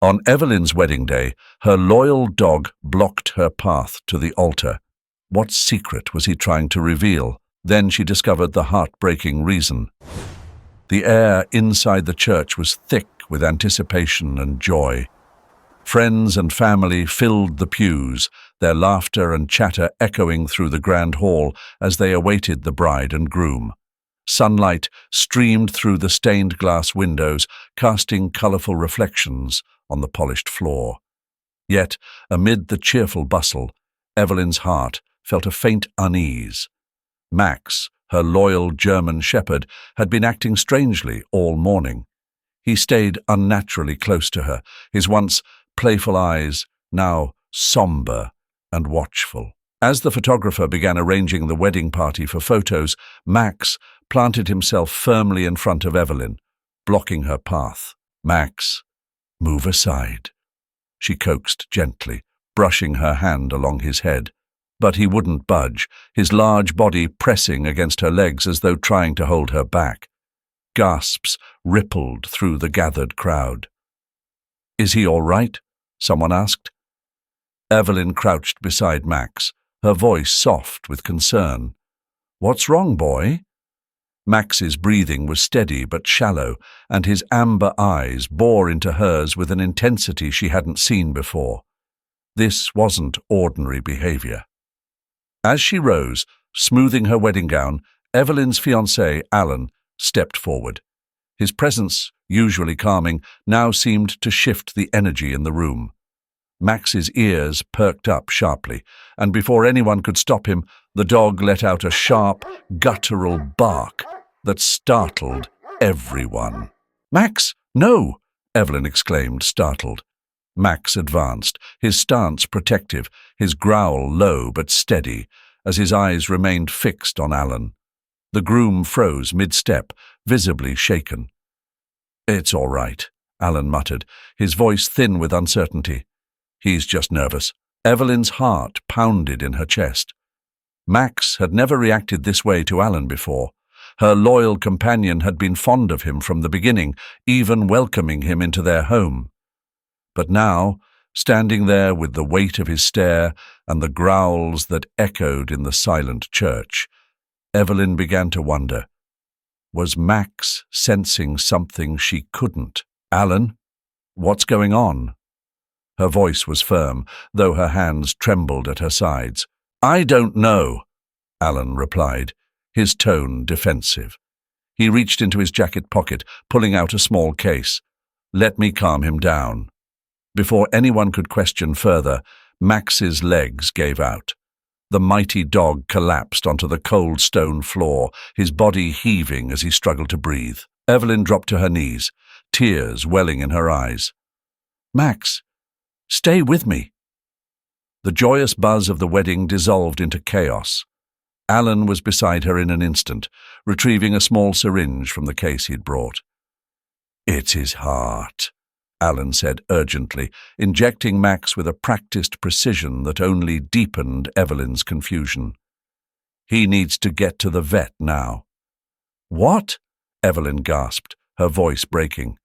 On Evelyn's wedding day, her loyal dog blocked her path to the altar. What secret was he trying to reveal? Then she discovered the heartbreaking reason. The air inside the church was thick with anticipation and joy. Friends and family filled the pews, their laughter and chatter echoing through the grand hall as they awaited the bride and groom. Sunlight streamed through the stained glass windows, casting colorful reflections on the polished floor. Yet, amid the cheerful bustle, Evelyn's heart felt a faint unease. Max, her loyal German shepherd, had been acting strangely all morning. He stayed unnaturally close to her, his once playful eyes now somber and watchful. As the photographer began arranging the wedding party for photos, Max planted himself firmly in front of Evelyn, blocking her path. "Max, move aside," she coaxed gently, brushing her hand along his head. But he wouldn't budge, his large body pressing against her legs as though trying to hold her back. Gasps rippled through the gathered crowd. "Is he all right?" someone asked. Evelyn crouched beside Max, her voice soft with concern. "What's wrong, boy?" Max's breathing was steady but shallow, and his amber eyes bore into hers with an intensity she hadn't seen before. This wasn't ordinary behavior. As she rose, smoothing her wedding gown, Evelyn's fiancé, Alan, stepped forward. His presence, usually calming, now seemed to shift the energy in the room. Max's ears perked up sharply, and before anyone could stop him, the dog let out a sharp, guttural bark that startled everyone. "Max, no!" Evelyn exclaimed, startled. Max advanced, his stance protective, his growl low but steady, as his eyes remained fixed on Alan. The groom froze mid-step, visibly shaken. "It's all right," Alan muttered, his voice thin with uncertainty. "He's just nervous." Evelyn's heart pounded in her chest. Max had never reacted this way to Alan before. Her loyal companion had been fond of him from the beginning, even welcoming him into their home. But now, standing there with the weight of his stare and the growls that echoed in the silent church, Evelyn began to wonder. Was Max sensing something she couldn't? "Alan, what's going on?" Her voice was firm, though her hands trembled at her sides. "I don't know," Alan replied, his tone defensive. He reached into his jacket pocket, pulling out a small case. "Let me calm him down." Before anyone could question further, Max's legs gave out. The mighty dog collapsed onto the cold stone floor, his body heaving as he struggled to breathe. Evelyn dropped to her knees, tears welling in her eyes. "Max, stay with me." The joyous buzz of the wedding dissolved into chaos. Alan was beside her in an instant, retrieving a small syringe from the case he'd brought. "It's his heart," Alan said urgently, injecting Max with a practiced precision that only deepened Evelyn's confusion. "He needs to get to the vet now." "What?" Evelyn gasped, her voice breaking.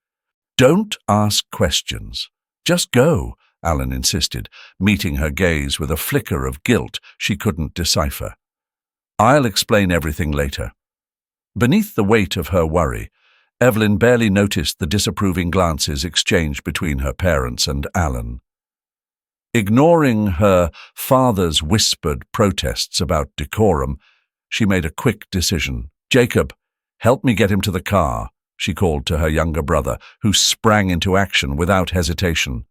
"Don't ask questions. Just go," Alan insisted, meeting her gaze with a flicker of guilt she couldn't decipher. "I'll explain everything later." Beneath the weight of her worry, Evelyn barely noticed the disapproving glances exchanged between her parents and Alan. Ignoring her father's whispered protests about decorum, she made a quick decision. "Jacob, help me get him to the car," she called to her younger brother, who sprang into action without hesitation.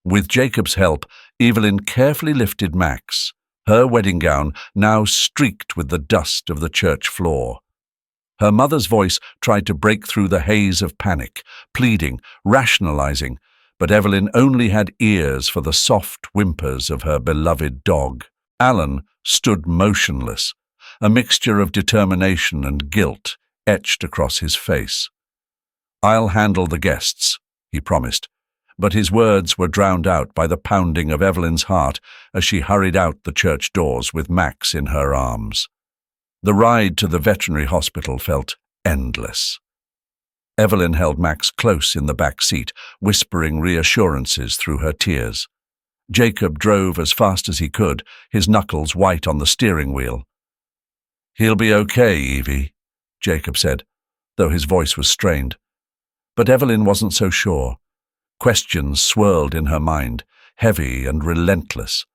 With Jacob's help, Evelyn carefully lifted Max, her wedding gown now streaked with the dust of the church floor. Her mother's voice tried to break through the haze of panic, pleading, rationalizing, but Evelyn only had ears for the soft whimpers of her beloved dog. Alan stood motionless, a mixture of determination and guilt etched across his face. "I'll handle the guests," he promised, but his words were drowned out by the pounding of Evelyn's heart as she hurried out the church doors with Max in her arms. The ride to the veterinary hospital felt endless. Evelyn held Max close in the back seat, whispering reassurances through her tears. Jacob drove as fast as he could, his knuckles white on the steering wheel. "He'll be okay, Evie," Jacob said, though his voice was strained. But Evelyn wasn't so sure. Questions swirled in her mind, heavy and relentless.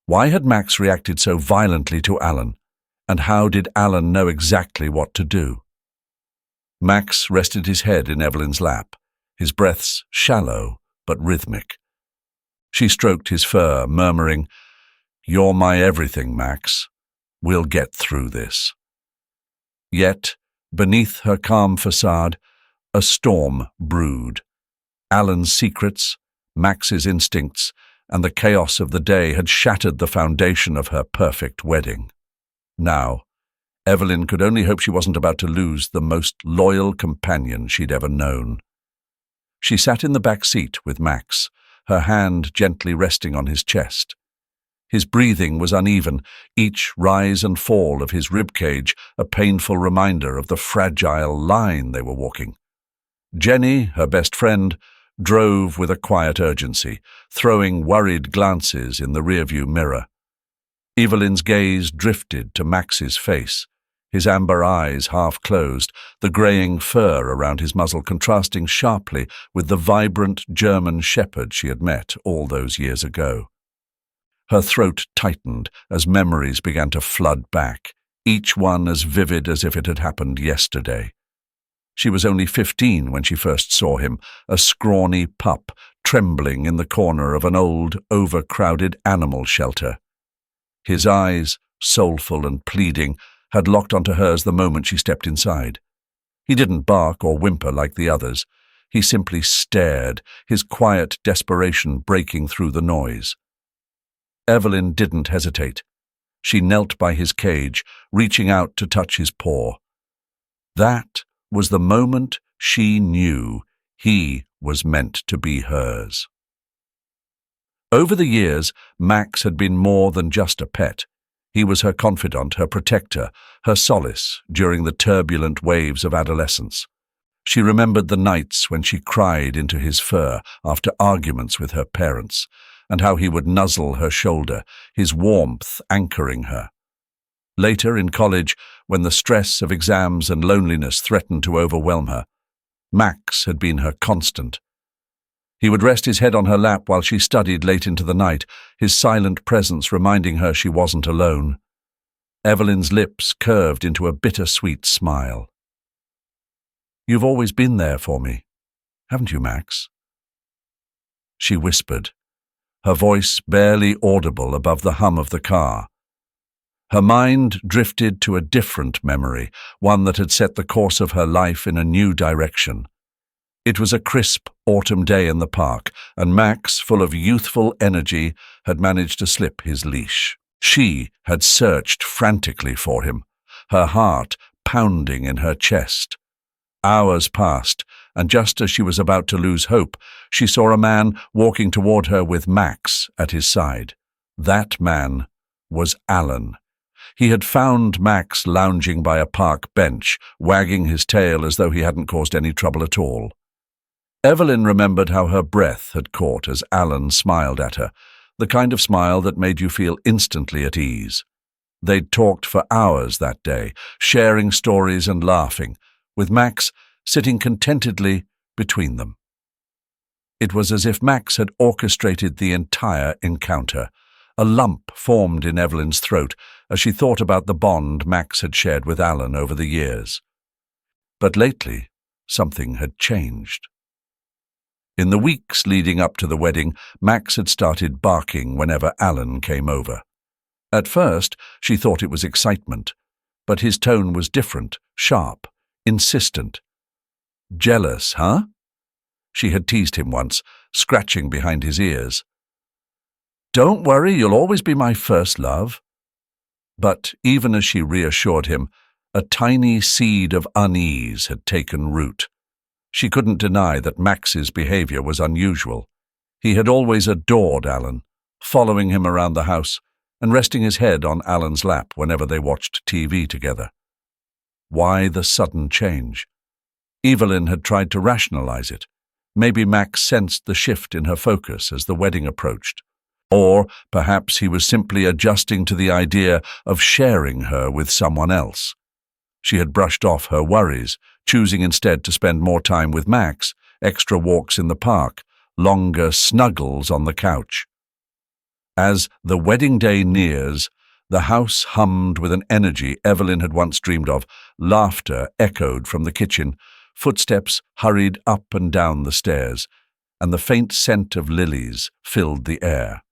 Why had Max reacted so violently to Alan? And how did Alan know exactly what to do? Max rested his head in Evelyn's lap, his breaths shallow but rhythmic. She stroked his fur, murmuring, "You're my everything, Max. We'll get through this." Yet, beneath her calm facade, a storm brewed. Alan's secrets, Max's instincts, and the chaos of the day had shattered the foundation of her perfect wedding. Now, Evelyn could only hope she wasn't about to lose the most loyal companion she'd ever known. She sat in the back seat with Max, her hand gently resting on his chest. His breathing was uneven, each rise and fall of his ribcage a painful reminder of the fragile line they were walking. Jenny, her best friend, drove with a quiet urgency, throwing worried glances in the rearview mirror. Evelyn's gaze drifted to Max's face, his amber eyes half closed, the greying fur around his muzzle contrasting sharply with the vibrant German shepherd she had met all those years ago. Her throat tightened as memories began to flood back, each one as vivid as if it had happened yesterday. She was only 15 when she first saw him, a scrawny pup trembling in the corner of an old, overcrowded animal shelter. His eyes, soulful and pleading, had locked onto hers the moment she stepped inside. He didn't bark or whimper like the others. He simply stared, his quiet desperation breaking through the noise. Evelyn didn't hesitate. She knelt by his cage, reaching out to touch his paw. That was the moment she knew he was meant to be hers. Over the years, Max had been more than just a pet. He was her confidant, her protector, her solace during the turbulent waves of adolescence. She remembered the nights when she cried into his fur after arguments with her parents, and how he would nuzzle her shoulder, his warmth anchoring her. Later, in college, when the stress of exams and loneliness threatened to overwhelm her, Max had been her constant. He would rest his head on her lap while she studied late into the night, his silent presence reminding her she wasn't alone. Evelyn's lips curved into a bittersweet smile. "You've always been there for me, haven't you, Max?" She whispered, her voice barely audible above the hum of the car. Her mind drifted to a different memory, one that had set the course of her life in a new direction. It was a crisp autumn day in the park, and Max, full of youthful energy, had managed to slip his leash. She had searched frantically for him, her heart pounding in her chest. Hours passed, and just as she was about to lose hope, she saw a man walking toward her with Max at his side. That man was Alan. He had found Max lounging by a park bench, wagging his tail as though he hadn't caused any trouble at all. Evelyn remembered how her breath had caught as Alan smiled at her, the kind of smile that made you feel instantly at ease. They'd talked for hours that day, sharing stories and laughing, with Max sitting contentedly between them. It was as if Max had orchestrated the entire encounter. A lump formed in Evelyn's throat as she thought about the bond Max had shared with Alan over the years. But lately, something had changed. In the weeks leading up to the wedding, Max had started barking whenever Alan came over. At first, she thought it was excitement, but his tone was different, sharp, insistent. "Jealous, huh?" She had teased him once, scratching behind his ears. "Don't worry, you'll always be my first love." But even as she reassured him, a tiny seed of unease had taken root. She couldn't deny that Max's behavior was unusual. He had always adored Alan, following him around the house and resting his head on Alan's lap whenever they watched TV together. Why the sudden change? Evelyn had tried to rationalize it. Maybe Max sensed the shift in her focus as the wedding approached. Or perhaps he was simply adjusting to the idea of sharing her with someone else. She had brushed off her worries, choosing instead to spend more time with Max, extra walks in the park, longer snuggles on the couch. As the wedding day nears, the house hummed with an energy Evelyn had once dreamed of. Laughter echoed from the kitchen, footsteps hurried up and down the stairs, and the faint scent of lilies filled the air.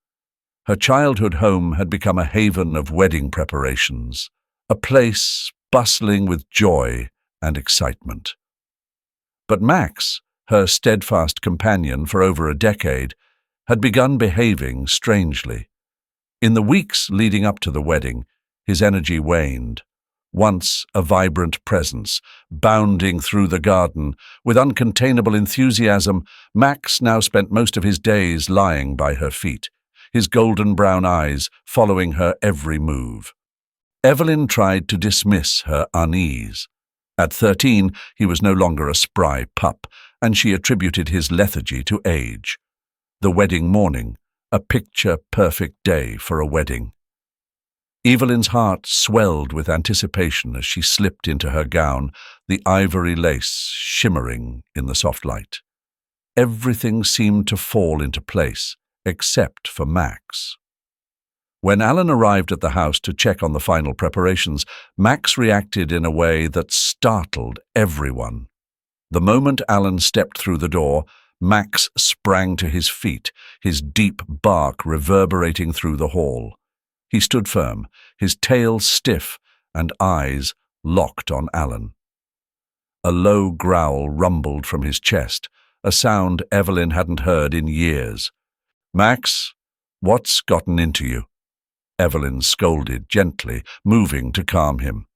Her childhood home had become a haven of wedding preparations, a place bustling with joy and excitement. But Max, her steadfast companion for over a decade, had begun behaving strangely. In the weeks leading up to the wedding, his energy waned. Once a vibrant presence, bounding through the garden with uncontainable enthusiasm, Max now spent most of his days lying by her feet, his golden brown eyes following her every move. Evelyn tried to dismiss her unease. At 13, he was no longer a spry pup, and she attributed his lethargy to age. The wedding morning, a picture-perfect day for a wedding. Evelyn's heart swelled with anticipation as she slipped into her gown, the ivory lace shimmering in the soft light. Everything seemed to fall into place, except for Max. When Alan arrived at the house to check on the final preparations, Max reacted in a way that startled everyone. The moment Alan stepped through the door, Max sprang to his feet, his deep bark reverberating through the hall. He stood firm, his tail stiff and eyes locked on Alan. A low growl rumbled from his chest, a sound Evelyn hadn't heard in years. "Max, what's gotten into you?" Evelyn scolded gently, moving to calm him.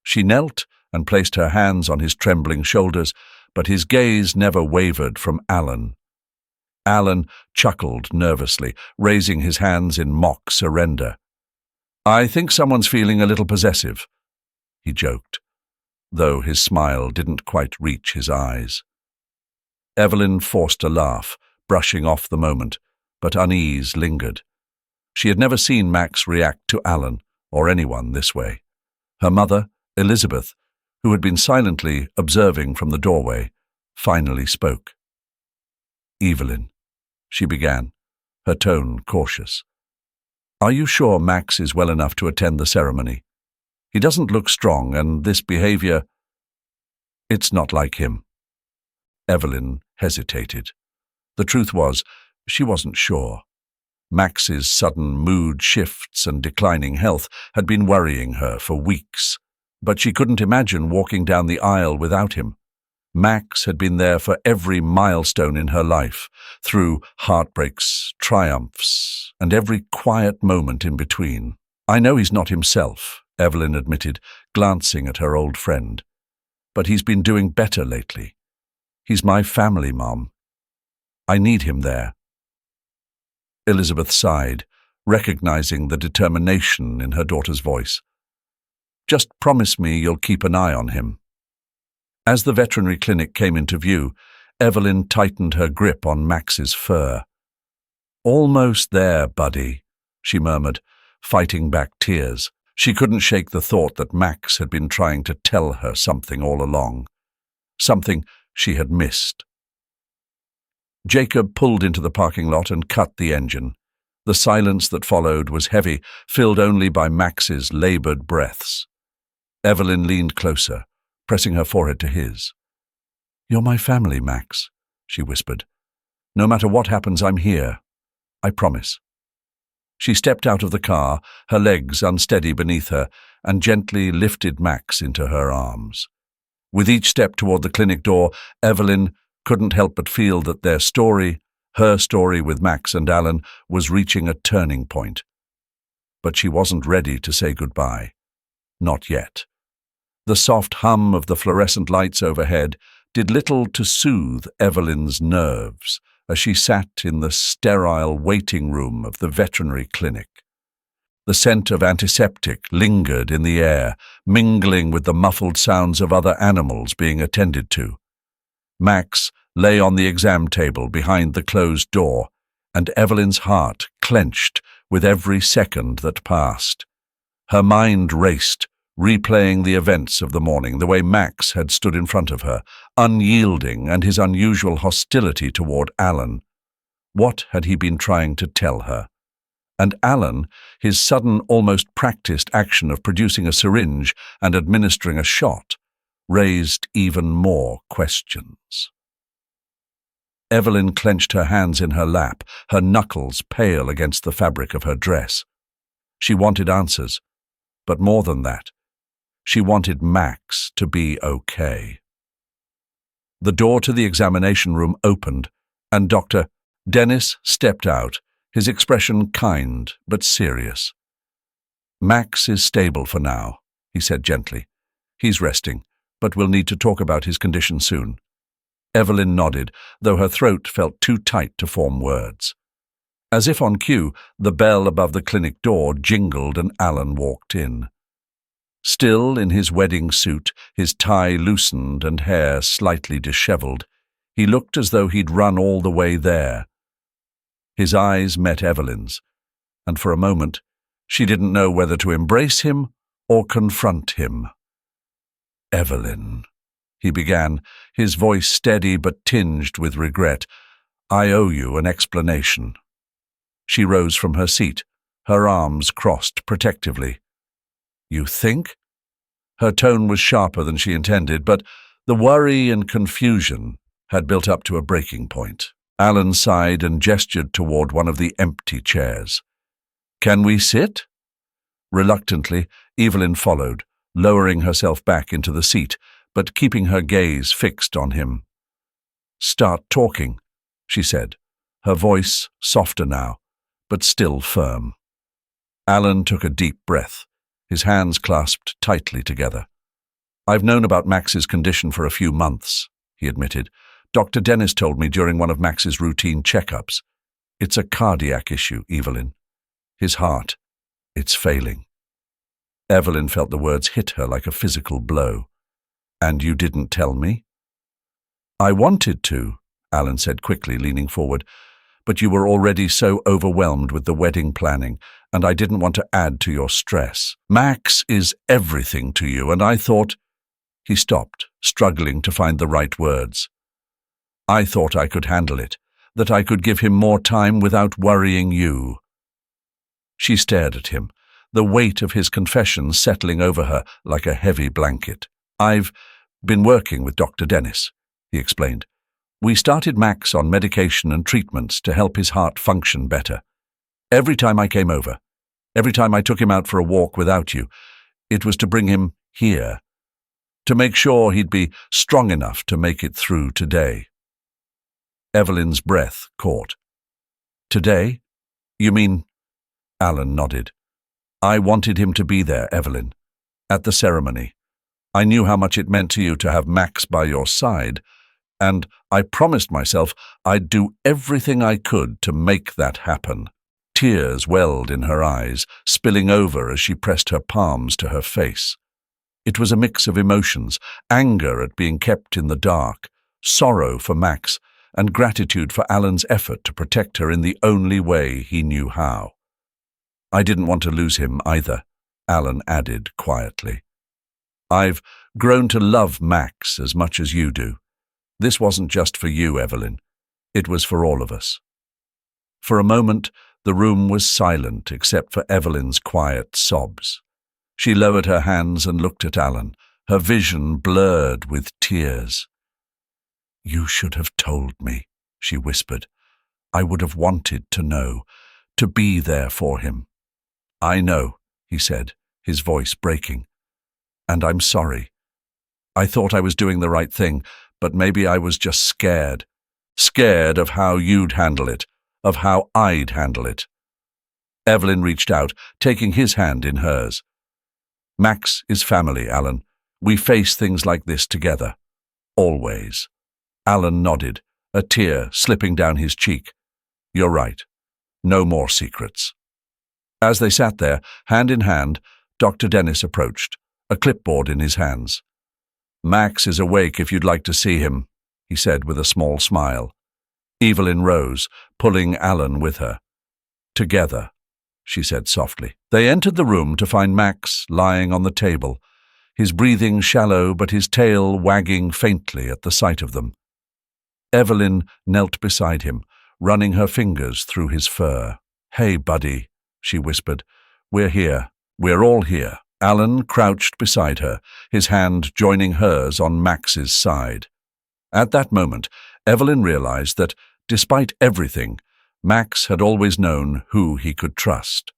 She knelt and placed her hands on his trembling shoulders, but his gaze never wavered from Alan. Alan chuckled nervously, raising his hands in mock surrender. "I think someone's feeling a little possessive," he joked, though his smile didn't quite reach his eyes. Evelyn forced a laugh, brushing off the moment, but unease lingered. She had never seen Max react to Alan or anyone this way. Her mother, Elizabeth, who had been silently observing from the doorway, finally spoke. "Evelyn," she began, her tone cautious. "Are you sure Max is well enough to attend the ceremony? He doesn't look strong, and this behavior, it's not like him." Evelyn hesitated. The truth was, she wasn't sure. Max's sudden mood shifts and declining health had been worrying her for weeks, but she couldn't imagine walking down the aisle without him. Max had been there for every milestone in her life, through heartbreaks, triumphs, and every quiet moment in between. "I know he's not himself," Evelyn admitted, glancing at her old friend. "But he's been doing better lately. He's my family, Mom. I need him there." Elizabeth sighed, recognizing the determination in her daughter's voice. "Just promise me you'll keep an eye on him." As the veterinary clinic came into view, Evelyn tightened her grip on Max's fur. "Almost there, buddy," she murmured, fighting back tears. She couldn't shake the thought that Max had been trying to tell her something all along, something she had missed. Jacob pulled into the parking lot and cut the engine. The silence that followed was heavy, filled only by Max's labored breaths. Evelyn leaned closer, pressing her forehead to his. "You're my family, Max," she whispered. "No matter what happens, I'm here. I promise." She stepped out of the car, her legs unsteady beneath her, and gently lifted Max into her arms. With each step toward the clinic door, Evelyn couldn't help but feel that their story, her story with Max and Alan, was reaching a turning point. But she wasn't ready to say goodbye. Not yet. The soft hum of the fluorescent lights overhead did little to soothe Evelyn's nerves as she sat in the sterile waiting room of the veterinary clinic. The scent of antiseptic lingered in the air, mingling with the muffled sounds of other animals being attended to. Max lay on the exam table behind the closed door, and Evelyn's heart clenched with every second that passed. Her mind raced, replaying the events of the morning, the way Max had stood in front of her, unyielding, and his unusual hostility toward Alan. What had he been trying to tell her? And Alan, his sudden, almost practiced action of producing a syringe and administering a shot, raised even more questions. Evelyn clenched her hands in her lap, her knuckles pale against the fabric of her dress. She wanted answers, but more than that, she wanted Max to be okay. The door to the examination room opened, and Dr. Dennis stepped out, his expression kind but serious. "Max is stable for now," he said gently. "He's resting, but we'll need to talk about his condition soon." Evelyn nodded, though her throat felt too tight to form words. As if on cue, the bell above the clinic door jingled and Alan walked in. Still in his wedding suit, his tie loosened and hair slightly disheveled, he looked as though he'd run all the way there. His eyes met Evelyn's, and for a moment she didn't know whether to embrace him or confront him. "Evelyn," he began, his voice steady but tinged with regret, "I owe you an explanation." She rose from her seat, her arms crossed protectively. "You think?" Her tone was sharper than she intended, but the worry and confusion had built up to a breaking point. Alan sighed and gestured toward one of the empty chairs. "Can we sit?" Reluctantly, Evelyn followed, lowering herself back into the seat, but keeping her gaze fixed on him. "Start talking," she said, her voice softer now, but still firm. Alan took a deep breath, his hands clasped tightly together. "I've known about Max's condition for a few months," he admitted. "Dr. Dennis told me during one of Max's routine checkups. It's a cardiac issue, Evelyn. His heart, it's failing." Evelyn felt the words hit her like a physical blow. "And you didn't tell me?" "I wanted to," Alan said quickly, leaning forward, "but you were already so overwhelmed with the wedding planning, and I didn't want to add to your stress. Max is everything to you, and I thought—" He stopped, struggling to find the right words. "I thought I could handle it, that I could give him more time without worrying you." She stared at him, the weight of his confession settling over her like a heavy blanket. "I've been working with Dr. Dennis," he explained. "We started Max on medication and treatments to help his heart function better. Every time I came over, every time I took him out for a walk without you, it was to bring him here, to make sure he'd be strong enough to make it through today." Evelyn's breath caught. "Today? You mean—" Alan nodded. "I wanted him to be there, Evelyn, at the ceremony. I knew how much it meant to you to have Max by your side, and I promised myself I'd do everything I could to make that happen." Tears welled in her eyes, spilling over as she pressed her palms to her face. It was a mix of emotions, anger at being kept in the dark, sorrow for Max, and gratitude for Alan's effort to protect her in the only way he knew how. "I didn't want to lose him either," Alan added quietly. "I've grown to love Max as much as you do. This wasn't just for you, Evelyn. It was for all of us." For a moment, the room was silent except for Evelyn's quiet sobs. She lowered her hands and looked at Alan, her vision blurred with tears. "You should have told me," she whispered. "I would have wanted to know, to be there for him." "I know," he said, his voice breaking. "And I'm sorry. I thought I was doing the right thing, but maybe I was just scared. Scared of how you'd handle it, of how I'd handle it." Evelyn reached out, taking his hand in hers. "Max is family, Alan. We face things like this together. Always." Alan nodded, a tear slipping down his cheek. "You're right. No more secrets." As they sat there, hand in hand, Dr. Dennis approached, a clipboard in his hands. "Max is awake if you'd like to see him," he said with a small smile. Evelyn rose, pulling Alan with her. Together, she said softly. They entered the room to find Max lying on the table, his breathing shallow but his tail wagging faintly at the sight of them. Evelyn knelt beside him, running her fingers through his fur. "Hey, buddy," she whispered. "We're here. We're all here." Alan crouched beside her, his hand joining hers on Max's side. At that moment, Evelyn realized that, despite everything, Max had always known who he could trust.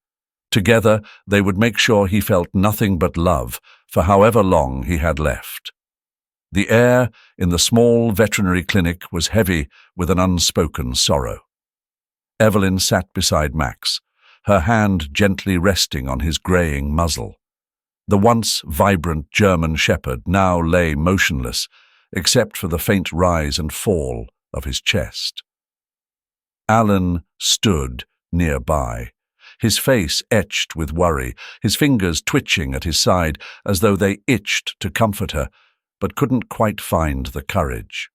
Together, they would make sure he felt nothing but love for however long he had left. The air in the small veterinary clinic was heavy with an unspoken sorrow. Evelyn sat beside Max, her hand gently resting on his greying muzzle. The once vibrant German shepherd now lay motionless, except for the faint rise and fall of his chest. Alan stood nearby, his face etched with worry, his fingers twitching at his side as though they itched to comfort her, but couldn't quite find the courage.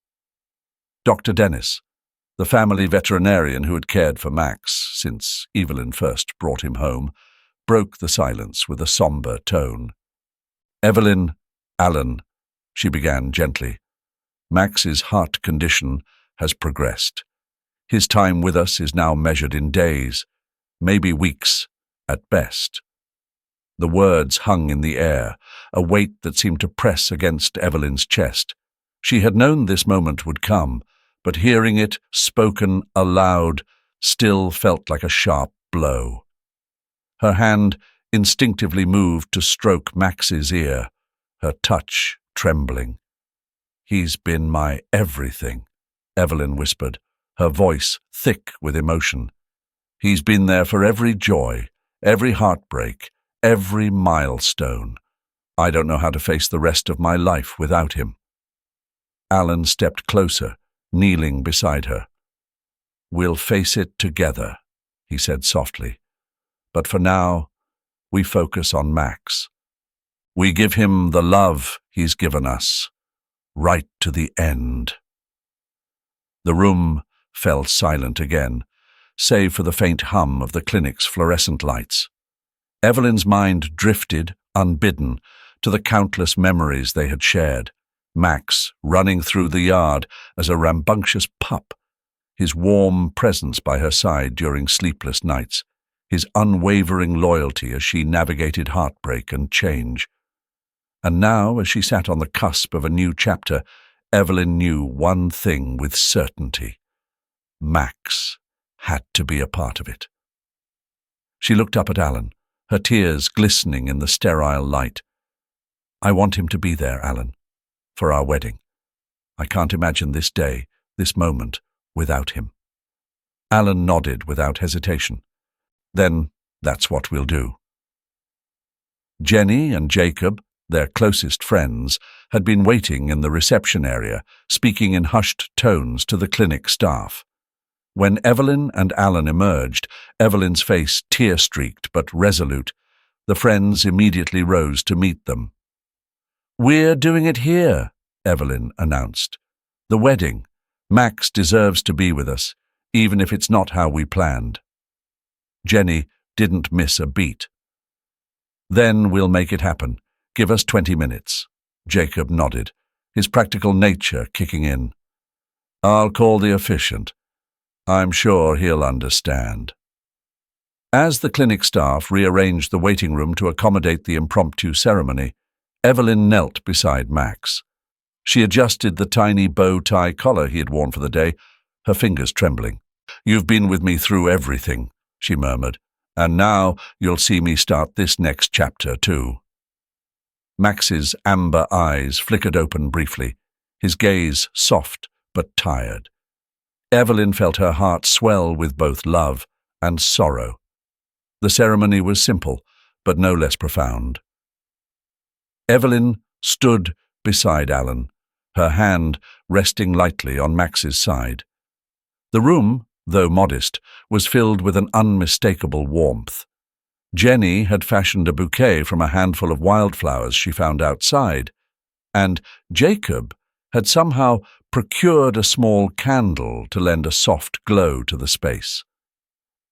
Dr. Dennis, the family veterinarian who had cared for Max since Evelyn first brought him home, broke the silence with a somber tone. "Evelyn, Alan," she began gently, "Max's heart condition has progressed. His time with us is now measured in days, maybe weeks at best." The words hung in the air, a weight that seemed to press against Evelyn's chest. She had known this moment would come, but hearing it spoken aloud still felt like a sharp blow. Her hand instinctively moved to stroke Max's ear, her touch trembling. "He's been my everything," Evelyn whispered, her voice thick with emotion. "He's been there for every joy, every heartbreak, every milestone. I don't know how to face the rest of my life without him." Alan stepped closer, kneeling beside her. "We'll face it together," he said softly. "But for now, we focus on Max. We give him the love he's given us, right to the end." The room fell silent again, save for the faint hum of the clinic's fluorescent lights. Evelyn's mind drifted, unbidden, to the countless memories they had shared. Max running through the yard as a rambunctious pup, his warm presence by her side during sleepless nights, his unwavering loyalty as she navigated heartbreak and change. And now, as she sat on the cusp of a new chapter, Evelyn knew one thing with certainty. Max had to be a part of it. She looked up at Alan, her tears glistening in the sterile light. "I want him to be there, Alan, for our wedding. I can't imagine this day, this moment, without him." Alan nodded without hesitation. "Then that's what we'll do." Jenny and Jacob, their closest friends, had been waiting in the reception area, speaking in hushed tones to the clinic staff. When Evelyn and Alan emerged, Evelyn's face tear-streaked but resolute, the friends immediately rose to meet them. "We're doing it here," Evelyn announced. "The wedding. Max deserves to be with us, even if it's not how we planned." Jenny didn't miss a beat. "Then we'll make it happen. Give us 20 minutes. Jacob nodded, his practical nature kicking in. "I'll call the officiant. I'm sure he'll understand." As the clinic staff rearranged the waiting room to accommodate the impromptu ceremony, Evelyn knelt beside Max. She adjusted the tiny bow-tie collar he had worn for the day, her fingers trembling. "You've been with me through everything," she murmured, "and now you'll see me start this next chapter too." Max's amber eyes flickered open briefly, his gaze soft but tired. Evelyn felt her heart swell with both love and sorrow. The ceremony was simple, but no less profound. Evelyn stood beside Alan, her hand resting lightly on Max's side. The room, though modest, was filled with an unmistakable warmth. Jenny had fashioned a bouquet from a handful of wildflowers she found outside, and Jacob had somehow procured a small candle to lend a soft glow to the space.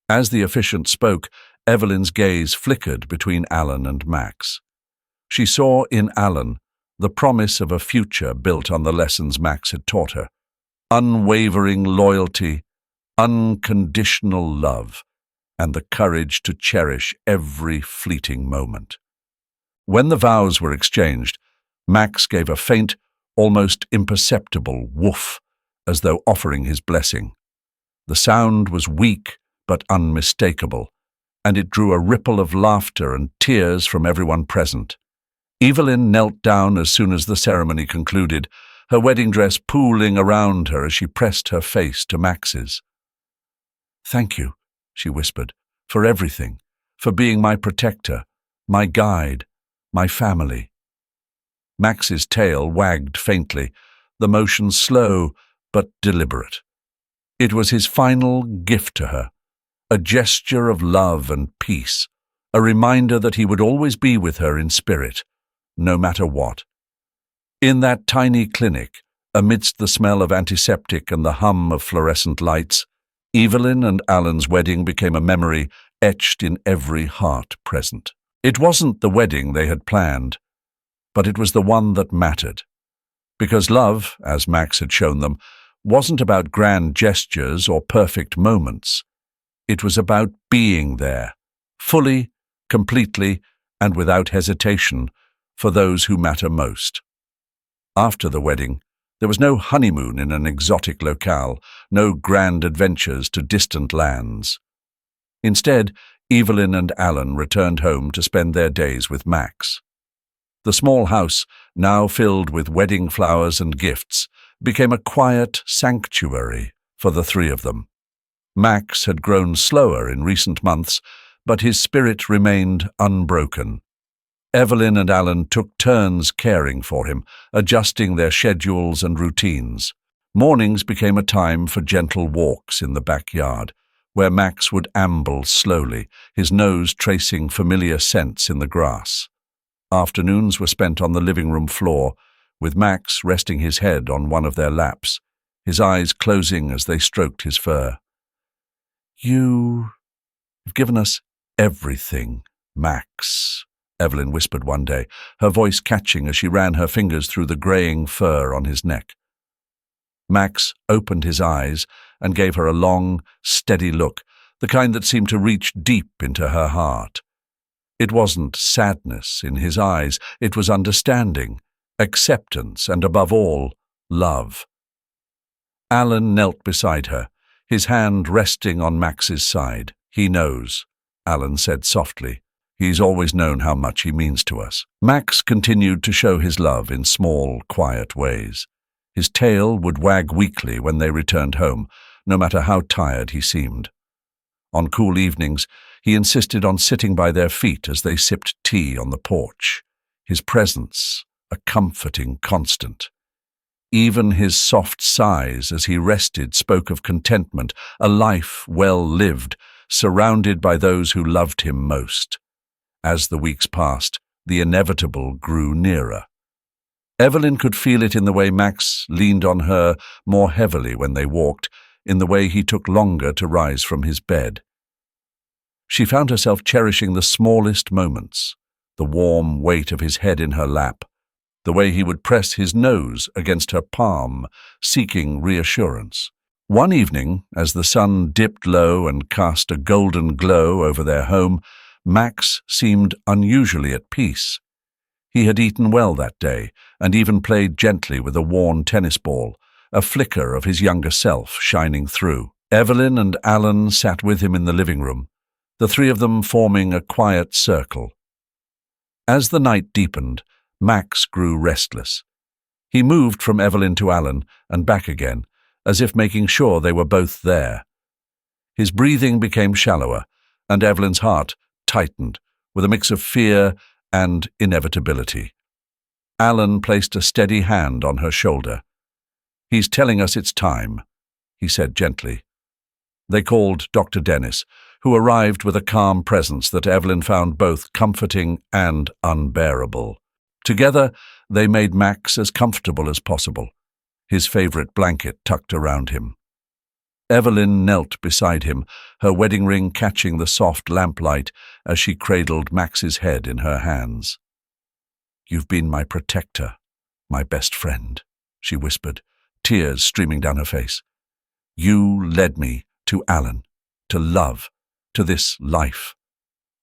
As the officiant spoke, Evelyn's gaze flickered between Alan and Max. She saw in Alan the promise of a future built on the lessons Max had taught her: unwavering loyalty, unconditional love, and the courage to cherish every fleeting moment. When the vows were exchanged, Max gave a faint, almost imperceptible woof, as though offering his blessing. The sound was weak but unmistakable, and it drew a ripple of laughter and tears from everyone present. Evelyn knelt down as soon as the ceremony concluded, her wedding dress pooling around her as she pressed her face to Max's. "Thank you," she whispered, "for everything, for being my protector, my guide, my family." Max's tail wagged faintly, the motion slow but deliberate. It was his final gift to her, a gesture of love and peace, a reminder that he would always be with her in spirit, no matter what. In that tiny clinic, amidst the smell of antiseptic and the hum of fluorescent lights, Evelyn and Alan's wedding became a memory etched in every heart present. It wasn't the wedding they had planned, but it was the one that mattered. Because love, as Max had shown them, wasn't about grand gestures or perfect moments. It was about being there, fully, completely, and without hesitation, for those who matter most. After the wedding, there was no honeymoon in an exotic locale, no grand adventures to distant lands. Instead, Evelyn and Alan returned home to spend their days with Max. The small house, now filled with wedding flowers and gifts, became a quiet sanctuary for the three of them. Max had grown slower in recent months, but his spirit remained unbroken. Evelyn and Alan took turns caring for him, adjusting their schedules and routines. Mornings became a time for gentle walks in the backyard, where Max would amble slowly, his nose tracing familiar scents in the grass. Afternoons were spent on the living room floor, with Max resting his head on one of their laps, his eyes closing as they stroked his fur. "You've given us everything, Max," Evelyn whispered one day, her voice catching as she ran her fingers through the greying fur on his neck. Max opened his eyes and gave her a long, steady look, the kind that seemed to reach deep into her heart. It wasn't sadness in his eyes, it was understanding, acceptance, and above all, love. Alan knelt beside her, his hand resting on Max's side. "He knows," Alan said softly. "He's always known how much he means to us." Max continued to show his love in small, quiet ways. His tail would wag weakly when they returned home, no matter how tired he seemed. On cool evenings, he insisted on sitting by their feet as they sipped tea on the porch, his presence a comforting constant. Even his soft sighs as he rested spoke of contentment, a life well lived, surrounded by those who loved him most. As the weeks passed, the inevitable grew nearer. Evelyn could feel it in the way Max leaned on her more heavily when they walked, in the way he took longer to rise from his bed. She found herself cherishing the smallest moments, the warm weight of his head in her lap, the way he would press his nose against her palm, seeking reassurance. One evening, as the sun dipped low and cast a golden glow over their home, Max seemed unusually at peace. He had eaten well that day, and even played gently with a worn tennis ball, a flicker of his younger self shining through. Evelyn and Alan sat with him in the living room, the three of them forming a quiet circle. As the night deepened, Max grew restless. He moved from Evelyn to Alan and back again, as if making sure they were both there. His breathing became shallower, and Evelyn's heart tightened, with a mix of fear and inevitability. Alan placed a steady hand on her shoulder. "He's telling us it's time," he said gently. They called Dr. Dennis, who arrived with a calm presence that Evelyn found both comforting and unbearable. Together, they made Max as comfortable as possible. his favorite blanket tucked around him. Evelyn knelt beside him, her wedding ring catching the soft lamplight as she cradled Max's head in her hands. "You've been my protector, my best friend," she whispered, tears streaming down her face. "You led me to Alan, to love, to this life.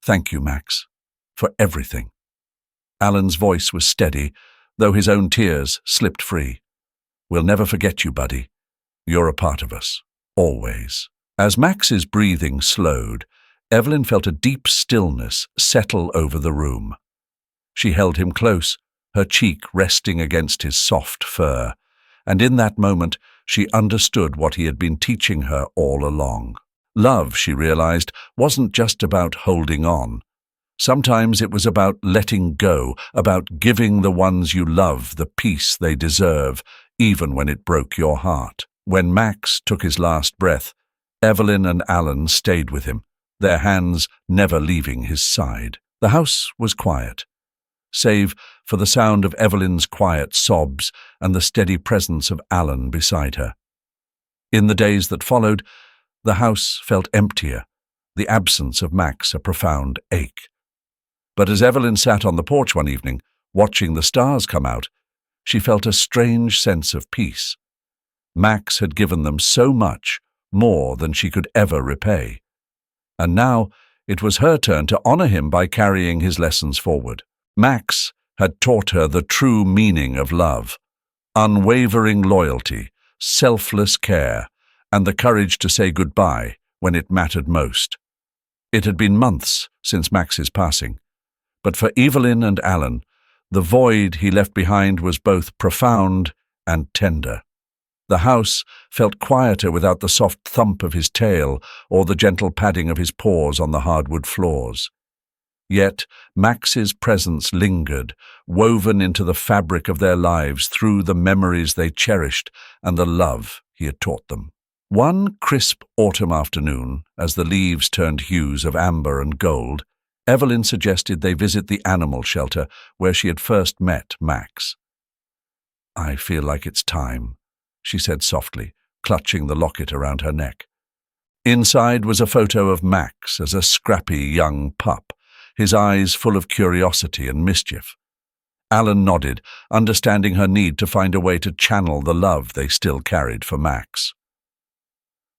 Thank you, Max, for everything." Alan's voice was steady, though his own tears slipped free. "We'll never forget you, buddy. You're a part of us, always." As Max's breathing slowed, Evelyn felt a deep stillness settle over the room. She held him close, her cheek resting against his soft fur, and in that moment she understood what he had been teaching her all along. Love, she realized, wasn't just about holding on. Sometimes it was about letting go, about giving the ones you love the peace they deserve, even when it broke your heart. When Max took his last breath, Evelyn and Alan stayed with him, their hands never leaving his side. The house was quiet, save for the sound of Evelyn's quiet sobs and the steady presence of Alan beside her. In the days that followed, the house felt emptier, the absence of Max a profound ache. But as Evelyn sat on the porch one evening, watching the stars come out, she felt a strange sense of peace. Max had given them so much, more than she could ever repay. And now it was her turn to honor him by carrying his lessons forward. Max had taught her the true meaning of love: unwavering loyalty, selfless care, and the courage to say goodbye when it mattered most. It had been months since Max's passing, but for Evelyn and Alan, the void he left behind was both profound and tender. The house felt quieter without the soft thump of his tail or the gentle padding of his paws on the hardwood floors. Yet Max's presence lingered, woven into the fabric of their lives through the memories they cherished and the love he had taught them. One crisp autumn afternoon, as the leaves turned hues of amber and gold, Evelyn suggested they visit the animal shelter where she had first met Max. "I feel like it's time," she said softly, clutching the locket around her neck. Inside was a photo of Max as a scrappy young pup, his eyes full of curiosity and mischief. Alan nodded, understanding her need to find a way to channel the love they still carried for Max.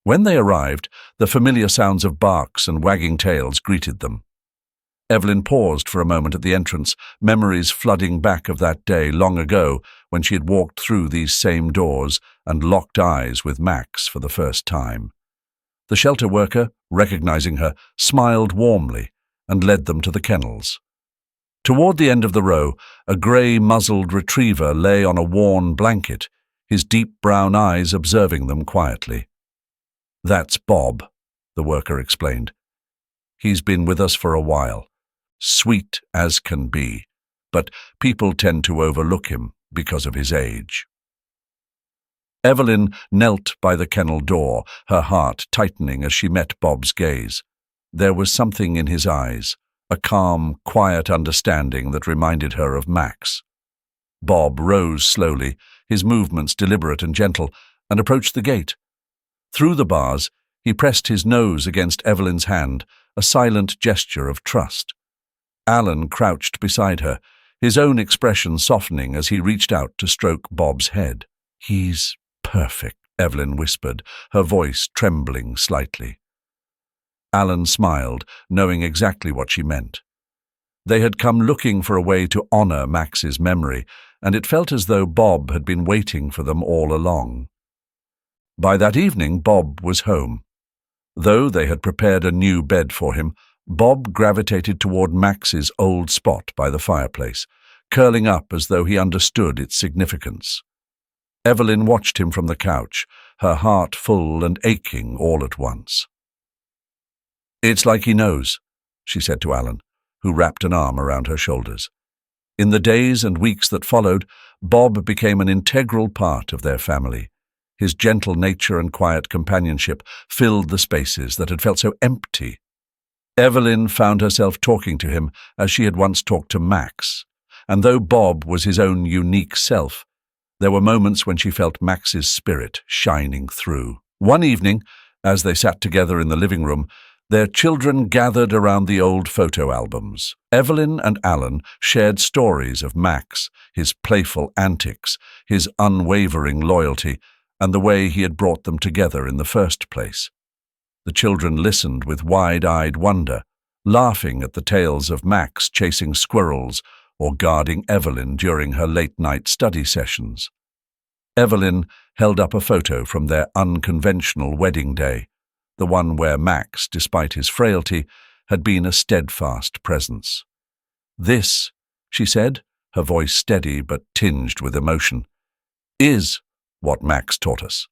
When they arrived, the familiar sounds of barks and wagging tails greeted them. Evelyn paused for a moment at the entrance, memories flooding back of that day long ago when she had walked through these same doors and locked eyes with Max for the first time. The shelter worker, recognizing her, smiled warmly and led them to the kennels. Toward the end of the row, a grey-muzzled retriever lay on a worn blanket, his deep brown eyes observing them quietly. "That's Bob," the worker explained. "He's been with us for a while. Sweet as can be, but people tend to overlook him because of his age." Evelyn knelt by the kennel door, her heart tightening as she met Bob's gaze. There was something in his eyes, a calm, quiet understanding that reminded her of Max. Bob rose slowly, his movements deliberate and gentle, and approached the gate. Through the bars, he pressed his nose against Evelyn's hand, a silent gesture of trust. Alan crouched beside her, his own expression softening as he reached out to stroke Bob's head. "He's perfect," Evelyn whispered, her voice trembling slightly. Alan smiled, knowing exactly what she meant. They had come looking for a way to honor Max's memory, and it felt as though Bob had been waiting for them all along. By that evening, Bob was home. Though they had prepared a new bed for him, Bob gravitated toward Max's old spot by the fireplace, curling up as though he understood its significance. Evelyn watched him from the couch, her heart full and aching all at once. "It's like he knows," she said to Alan, who wrapped an arm around her shoulders. In the days and weeks that followed, Bob became an integral part of their family. His gentle nature and quiet companionship filled the spaces that had felt so empty. Evelyn found herself talking to him as she had once talked to Max, and though Bob was his own unique self, There were moments when she felt Max's spirit shining through. One evening, as they sat together in the living room, their children gathered around the old photo albums. Evelyn and Alan shared stories of Max, his playful antics, his unwavering loyalty, and the way he had brought them together in the first place. The children listened with wide-eyed wonder, laughing at the tales of Max chasing squirrels or guarding Evelyn during her late-night study sessions. Evelyn held up a photo from their unconventional wedding day, the one where Max, despite his frailty, had been a steadfast presence. "This," she said, her voice steady but tinged with emotion, "is what Max taught us.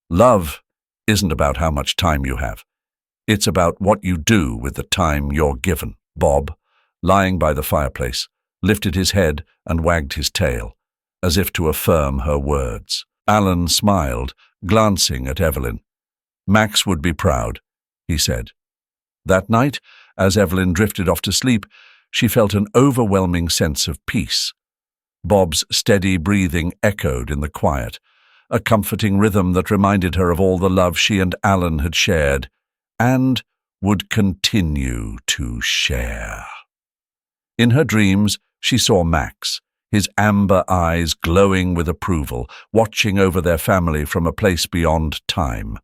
Love isn't about how much time you have. It's about what you do with the time you're given." Bob, lying by the fireplace, lifted his head and wagged his tail, as if to affirm her words. Alan smiled, glancing at Evelyn. "Max would be proud," he said. That night, as Evelyn drifted off to sleep, she felt an overwhelming sense of peace. Bob's steady breathing echoed in the quiet, a comforting rhythm that reminded her of all the love she and Alan had shared, and would continue to share. In her dreams, she saw Max, his amber eyes glowing with approval, watching over their family from a place beyond time.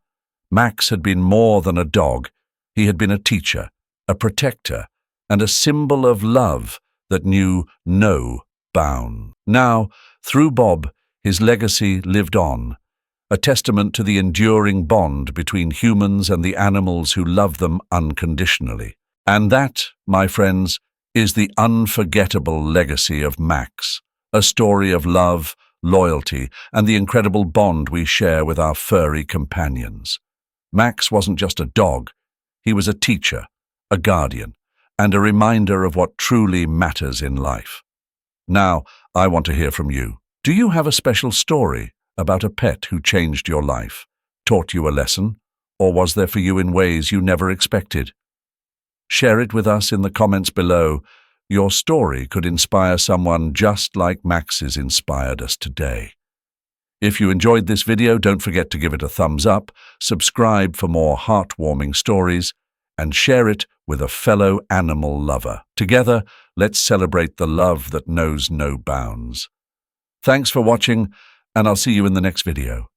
Max had been more than a dog. He had been a teacher, a protector, and a symbol of love that knew no bound. Now, through Bob, his legacy lived on, a testament to the enduring bond between humans and the animals who love them unconditionally. And that, my friends, is the unforgettable legacy of Max, a story of love, loyalty, and the incredible bond we share with our furry companions. Max wasn't just a dog. He was a teacher, a guardian, and a reminder of what truly matters in life. Now, I want to hear from you. Do you have a special story about a pet who changed your life, taught you a lesson, or was there for you in ways you never expected? Share it with us in the comments below. Your story could inspire someone just like Max's inspired us today. If you enjoyed this video, don't forget to give it a thumbs up, subscribe for more heartwarming stories, and share it with a fellow animal lover. Together, let's celebrate the love that knows no bounds. Thanks for watching, and I'll see you in the next video.